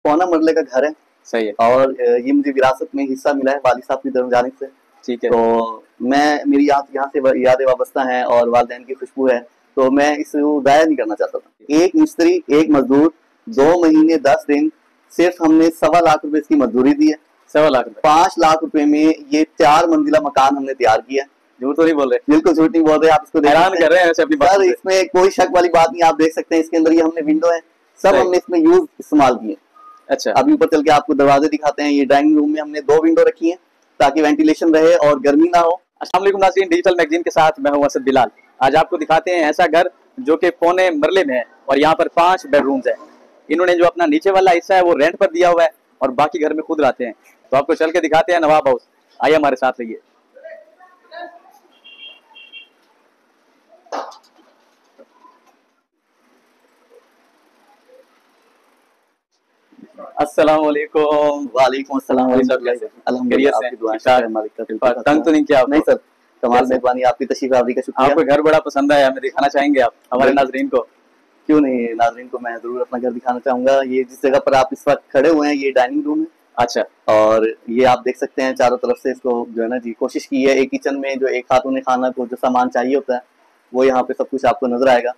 पौना मरले का घर है। सही है। और ये मुझे विरासत में हिस्सा मिला है वालिद साहब की तरफ जानिब से। ठीक है। तो मेरी यहाँ से यादें वाबस्ता हैं और वालिदैन की खुशबू है, तो मैं इसको ज़ाया नहीं करना चाहता था। एक मिस्त्री, एक मजदूर, 2 महीने 10 दिन, सिर्फ हमने 1.25 लाख रुपए इसकी मजदूरी दी है। 1.25 लाख रुपए? 5 लाख रुपए में ये 4 मंजिला मकान हमने तैयार किया। झूठ तो नहीं बोल रहे? बिल्कुल झूठ नहीं बोल रहे, आप इसको हैरान कर रहे हैं ऐसे अपनी बात सर। इसमें कोई शक वाली बात नहीं, आप देख सकते हैं इसके अंदर ये हमने विंडो है, सब हमने इसमें यूज इस्तेमाल किए। अच्छा, अभी ऊपर चल के आपको दरवाजे दिखाते हैं। ये डाइनिंग रूम में हमने 2 विंडो रखी है ताकि वेंटिलेशन रहे और गर्मी ना हो। अस्सलाम वालेकुम नाज़रीन, डिजिटल मैगजीन के साथ मैं हूं असद बिलाल। आज आपको दिखाते हैं ऐसा घर जो कि पौने मरले में है और यहाँ पर 5 बेडरूम्स है। इन्होंने जो अपना नीचे वाला हिस्सा है वो रेंट पर दिया हुआ है और बाकी घर में खुद रहते हैं। तो आपको चल के दिखाते हैं नवाब हाउस, आइए हमारे साथ रहिए। अस्सलाम वालेकुम। वालेकुम अस्सलाम। तंग तो नहीं किया आपको? नहीं सर, कमाल मेहरबानी, आपकी तशरीफ आवरी का शुक्रिया। आपको घर बड़ा पसंद आया, हमें दिखाना चाहेंगे आप हमारे नाजरीन को? क्यों नहीं, नाजरीन को मैं जरूर अपना घर दिखाना चाहूंगा। ये जिस जगह पर आप इस वक्त खड़े हुए हैं ये डाइनिंग रूम है। अच्छा। और ये आप देख सकते हैं चारों तरफ से इसको जो है ना जी कोशिश की है। एक किचन में जो एक खातून खाना को जो सामान चाहिए होता है वो यहाँ पे सब कुछ आपको नजर आएगा।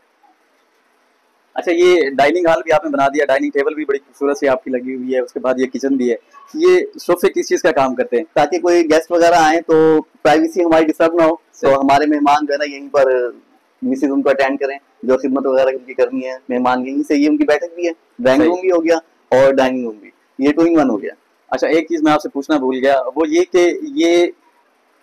अच्छा, ये डाइनिंग हॉल भी आपने बना दिया, डाइनिंग टेबल भी बड़ी खूबसूरत से आपकी लगी हुई है, उसके बाद ये किचन भी है। ये सोफे किस चीज का काम करते हैं? ताकि कोई गेस्ट वगैरह आए तो प्राइवेसी हमारी डिस्टर्ब ना हो, तो हमारे मेहमान जो है ना यहीं पर मिसेज उनको अटेंड करें, जो खिदमत वगैरह उनकी करनी है। मेहमान यहीं से, ये उनकी बैठक भी है, ड्राइंग रूम भी हो गया और डाइनिंग रूम भी, ये 2 in 1 हो गया। अच्छा, एक चीज मैं आपसे पूछना भूल गया, वो ये कि ये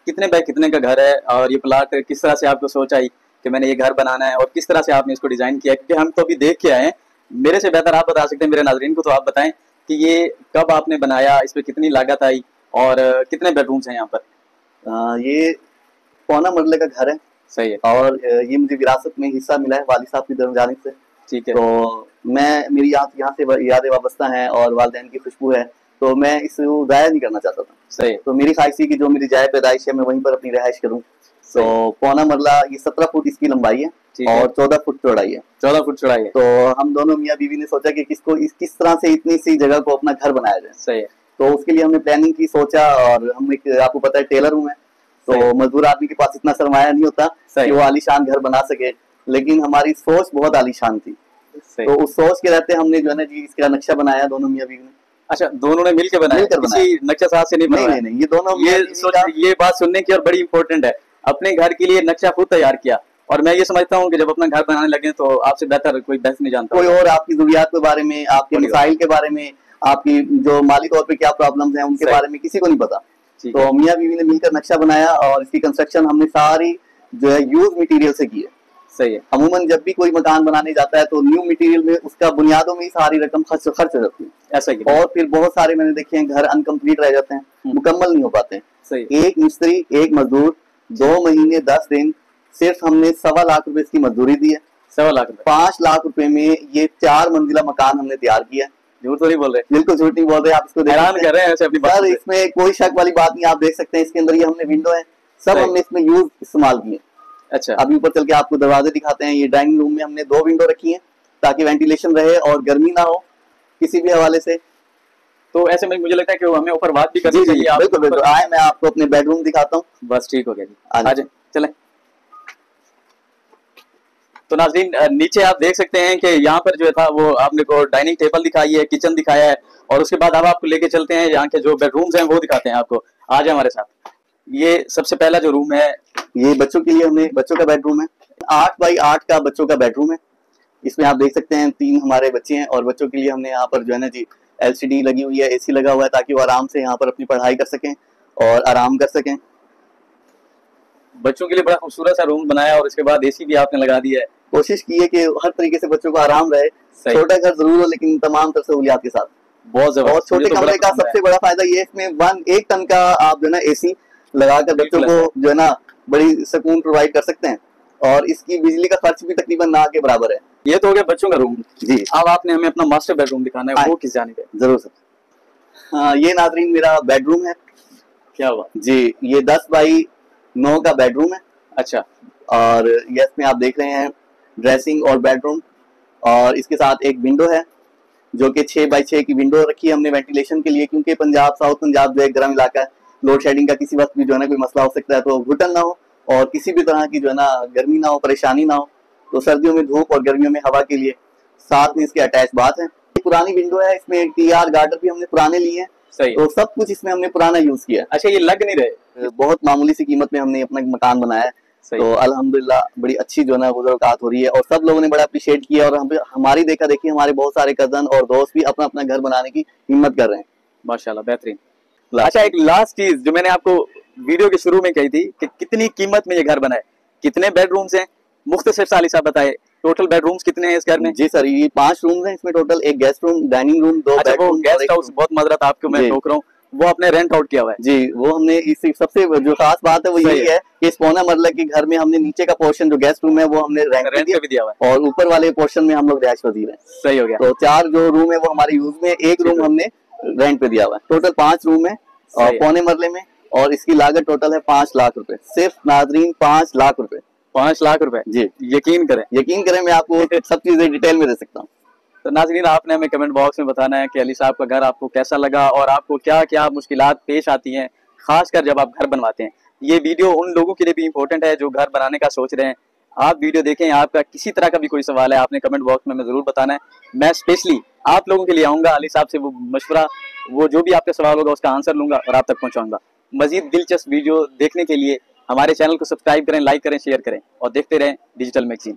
कितने बाय कितने का घर है और ये प्लाट किस तरह से आपको सोच आई कि मैंने ये घर बनाना है और किस तरह से आपने इसको डिजाइन किया? क्योंकि हम तो अभी देख के आए हैं, मेरे से बेहतर आप बता सकते हैं मेरे नाजरीन को, तो आप बताएं कि ये कब आपने बनाया, इस पे कितनी लागत आई और कितने बेडरूम्स हैं यहाँ पर? ये पौना मरले का घर है। सही है। और ये मुझे विरासत में हिस्सा मिला है वालिद साहब की तरफ जानिब से। ठीक है। तो मेरी यहाँ से यादें वाबस्ता हैं और वालिदैन की खुशबू है, तो मैं इसको ज़ाया नहीं करना चाहता था। सही। तो मेरी ख्वाहिश थी कि जो मेरी जाए पैदाइश है मैं वहीं पर अपनी रिहाइश करूँ। तो पौना मरला, ये 17 फुट इसकी लंबाई है और 14 फुट चौड़ाई है। 14 फुट चौड़ाई है। तो हम दोनों मियाँ बीवी ने सोचा कि किस तरह से इतनी सी जगह को अपना घर बनाया जाए। सही है। तो उसके लिए हमने प्लानिंग की, सोचा। और हम आपको पता है टेलर हूँ मैं, तो मजदूर आदमी के पास इतना सरमाया नहीं होता कि वो आलीशान घर बना सके, लेकिन हमारी सोच बहुत आलीशान थी। तो उस सोच के रहते हमने जो है ना जी इसका नक्शा बनाया दोनों मियाँ बीवी ने। अच्छा, दोनों ने मिलकर बनाया? किसी नक्शा साथ से नहीं बनाया? नहीं, ये दोनों ये बात सुनने की और बड़ी इंपॉर्टेंट है। अपने घर के लिए नक्शा खुद तैयार किया, और मैं ये समझता हूँ कि जब अपना घर बनाने लगे तो आपसे बेहतर कोई बहस नहीं जानता। कोई और आपकी जरूरियात के बारे में, आपके मसाइल के बारे में, आपकी जो माली तौर पे क्या प्रॉब्लम्स हैं उनके बारे में किसी को नहीं पता। तो मियाँ बीवी ने मिलकर नक्शा बनाया और इसकी कंस्ट्रक्शन हमने सारी जो है यूज मटेरियल से की है। सही है। अमूमन जब भी कोई मकान बनाने जाता है तो न्यू मटेरियल में उसका बुनियादों में ही सारी रकम खर्च हो जाती है। ऐसा ही। और फिर बहुत सारे मैंने देखे हैं घर अनकम्प्लीट रह जाते हैं, मुकम्मल नहीं हो पाते। सही। एक मिस्त्री, एक मजदूर, 2 महीने 10 दिन, सिर्फ हमने 1.25 लाख रुपए इसकी मजदूरी दी है। 1.25 लाख रुपए? 5 लाख रुपए में ये 4 मंजिला मकान हमने तैयार किया। झूठ तो नहीं बोल रहे? बिल्कुल झूठ नहीं बोल रहे, आप इसको हैरान कर रहे हैं ऐसे अपनी बात। सर, इसमें कोई शक वाली बात नहीं, आप देख सकते हैं इसके अंदर ये हमने विंडो है, सब हमने इसमें यूज इस्तेमाल किए। अच्छा। अभी ऊपर चल के आपको दरवाजे दिखाते हैं। ये डाइनिंग रूम में हमने 2 विंडो रखी हैं ताकि वेंटिलेशन रहे और गर्मी ना हो किसी भी हवाले से। तो ऐसे में मुझे लगता है कि हमें ऊपर बात भी करनी चाहिए। बिल्कुल बिल्कुल, आए मैं आपको अपने बेडरूम दिखाता हूँ। बस ठीक हो गया जी, आ जाए, चलें। तो नाज़रीन, नीचे आप देख सकते हैं कि यहाँ पर जो था वो आपने को डाइनिंग टेबल दिखाई है, किचन दिखाया है, और उसके बाद अब आपको लेके चलते हैं यहाँ के जो बेडरूम्स हैं वो दिखाते हैं आपको। आ जाए हमारे साथ। ये सबसे पहला जो रूम है, ये बच्चों के लिए हमने बच्चों का बेडरूम है। 8 बाई 8 का बच्चों का बेडरूम है। इसमें आप देख सकते हैं 3 हमारे बच्चे हैं और बच्चों के लिए हमने यहाँ पर जो है ना जी LCD लगी हुई है, AC लगा हुआ है ताकि वो आराम से यहाँ पर अपनी पढ़ाई कर सकें और आराम कर सकें। बच्चों के लिए बड़ा खूबसूरत सा रूम बनाया और इसके बाद AC भी आपने लगा दिया है। कोशिश की है कि हर तरीके से बच्चों को आराम रहे। छोटा घर जरूर हो लेकिन तमाम तरह सहूलियात के साथ। बहुत जबरदस्त। और छोटे कमरे का सबसे बड़ा फायदा ये है इसमें 1 टन का आप जो है ना AC लगाकर बच्चों को जो है ना बड़ी सुकून प्रोवाइड कर सकते हैं, और इसकी बिजली का खर्च भी तकरीबन ना के बराबर है। ये तो हो गया बच्चों का रूम जी। अब आपने हमें अपना मास्टर बेडरूम दिखाना है, वो किस जानिब है? जरूर सर। हाँ, ये नाजरीन मेरा बेडरूम है। क्या हुआ जी, ये 10 बाई 9 का बेडरूम है। अच्छा। और इसमें आप देख रहे हैं ड्रेसिंग और बेडरूम, और इसके साथ एक विंडो है जो कि 6x6 की विंडो रखी है हमने वेंटिलेशन के लिए, क्योंकि पंजाब, साउथ पंजाब जो है गर्म इलाका है, लोड शेडिंग का किसी वक्त भी जो है ना कोई मसला हो सकता है, तो घुटन ना हो और किसी भी तरह की जो है ना गर्मी ना हो, परेशानी ना हो। तो सर्दियों में धूप और गर्मियों में हवा के लिए साथ में इसके अटैच बाथ है। पुरानी विंडो है, इसमें टीआर गार्डर भी हमने पुराने लिए हैं, तो सब कुछ इसमें हमने पुराना यूज किया। अच्छा, ये लग नहीं रहे? बहुत मामूली सी कीमत में हमने अपना मकान बनाया है, तो अल्हम्दुलिल्लाह बड़ी अच्छी जो है ना गुज़रात हो रही है और सब लोगों ने बड़ा अप्रिशिएट किया और हमारी देखा देखी हमारे बहुत सारे कजन और दोस्त भी अपना अपना घर बनाने की हिम्मत कर रहे हैं। माशाल्लाह, बेहतरीन। अच्छा, एक लास्ट चीज जो मैंने आपको वीडियो के शुरू में कही थी कि कितनी कीमत में ये घर बना है, कितने बेडरूम्स हैं, मुख्तसर से अली साहब बताए, टोटल बेडरूम्स कितने हैं इस घर में? जी सर, ये 5 रूम्स हैं इसमें टोटल, एक guest room, dining room, 2 bedroom. Guest house, बहुत मदरत आपको मैं टोक रहा हूँ, वो आपने रेंट आउट किया हुआ है? जी, वो हमने इसी सबसे जो खास बात है वो यही है कि इस पौना मरला के घर में हमने नीचे का पोर्शन जो गेस्ट रूम है वो हमने रेंट पे दिया हुआ है और ऊपर वाले पोर्शन में हम लोग रिहायश पजीर हैं। सही हो गया। तो 4 जो रूम है वो हमारे यूज में, एक रूम हमने रेंट पे दिया हुआ है। टोटल 5 रूम है और पौने मरले में, और इसकी लागत टोटल है 5 लाख रुपए। सिर्फ नाजरीन 5 लाख रुपए। 5 लाख रुपए? जी, यकीन करें मैं आपको सब चीजें डिटेल में दे सकता हूँ। तो नाज़रीन, आपने हमें कमेंट बॉक्स में बताना है कि अली साहब का घर आपको कैसा लगा और आपको क्या क्या मुश्किलात पेश आती हैं, खासकर जब आप घर बनवाते हैं। ये वीडियो उन लोगों के लिए भी इम्पोर्टेंट है जो घर बनाने का सोच रहे हैं। आप वीडियो देखें, आपका किसी तरह का भी कोई सवाल है आपने कमेंट बॉक्स में हमें ज़रूर बताना है। मैं स्पेशली आप लोगों के लिए आऊँगा, अली साहब से वो मशवरा, वो जो भी आपका सवाल होगा उसका आंसर लूँगा और आप तक पहुँचाऊँगा। मज़ीद दिलचस्प वीडियो देखने के लिए हमारे चैनल को सब्सक्राइब करें, लाइक करें, शेयर करें और देखते रहें डिजिटल मैगज़ीन।